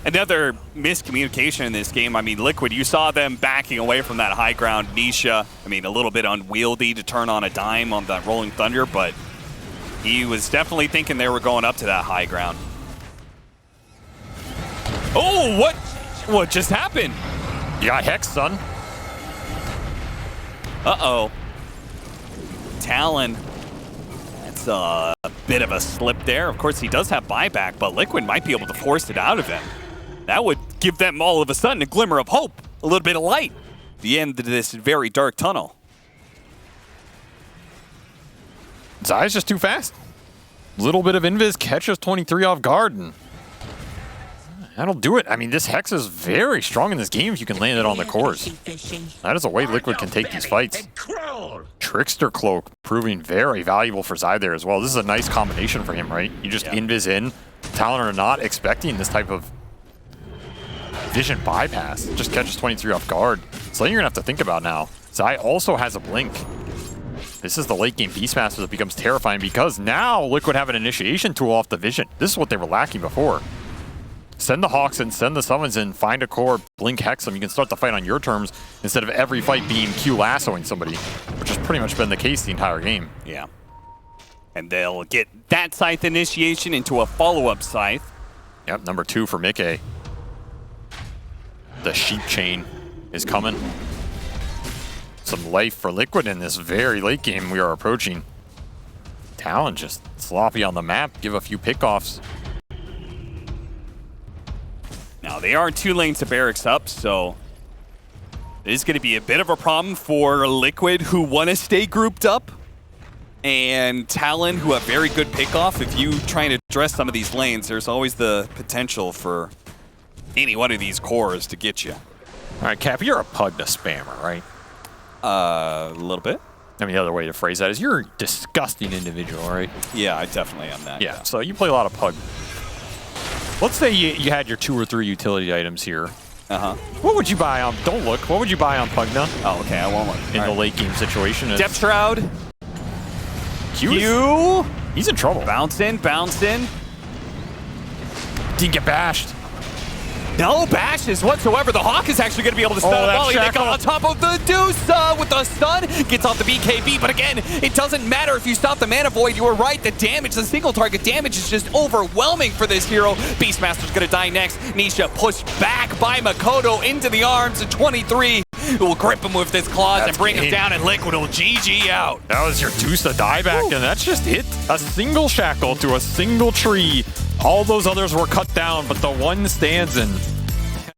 Another miscommunication in this game. I mean, Liquid, you saw them backing away from that high ground. Nisha, I mean, a little bit unwieldy to turn on a dime on that Rolling Thunder, but he was definitely thinking they were going up to that high ground. Oh, what just happened? You got Hex, son. Uh-oh. Talon. That's a bit of a slip there. Of course, he does have buyback, but Liquid might be able to force it out of him. That would give them all of a sudden a glimmer of hope, a little bit of light. The end of this very dark tunnel. Zai's just too fast. Little bit of invis catches 23 off guard, and that'll do it. I mean, this Hex is very strong in this game if you can land it on the cores. That is a way Liquid can take these fights. Trickster Cloak proving very valuable for Zai there as well. This is a nice combination for him, right? You just invis in. Talon are not expecting this type of vision bypass. It just catches 23 off guard. So then you're going to have to think about now. Zai also has a blink. This is the late game Beastmaster that becomes terrifying because now Liquid have an initiation tool off the vision. This is what they were lacking before. Send the Hawks in, send the Summons in, find a core, blink Hex them. You can start the fight on your terms instead of every fight being Q lassoing somebody, which has pretty much been the case the entire game. Yeah. And they'll get that Scythe initiation into a follow-up Scythe. Yep, number 2 for Mickey. The Sheep Chain is coming. Some life for Liquid in this very late game we are approaching. Talon just sloppy on the map, give a few pickoffs. Now, they are 2 lanes of barracks up, so it is going to be a bit of a problem for Liquid, who want to stay grouped up, and Talon, who have very good pickoff. If you try and address some of these lanes, there's always the potential for any one of these cores to get you. All right, Cap, you're a Pugna spammer, right? A little bit. I mean, the other way to phrase that is you're a disgusting individual, right? Yeah, I definitely am that. Yeah, so you play a lot of Pug. Let's say you had your 2 or 3 utility items here. Uh-huh. What would you buy on, don't look, what would you buy on Pugna? Oh, okay, I won't look. In the late game situation? Depth Shroud. Q? He's in trouble. Bounce in, bounce in. Didn't get bashed. No bashes whatsoever. The Hawk is actually going to be able to stun a that volley. They shackle. go on top of the Deuce with the stun. Gets off the BKB, but again, it doesn't matter if you stop the Mana Void. You were right. The damage, the single target damage is just overwhelming for this hero. Beastmaster's going to die next. Nisha pushed back by Makoto into the arms of 23. Who will grip him with his claws and bring him down, and Liquid will GG out. That was your Deuce to die back, and that's just hit a single shackle to a single tree. All those others were cut down, but the one stands, and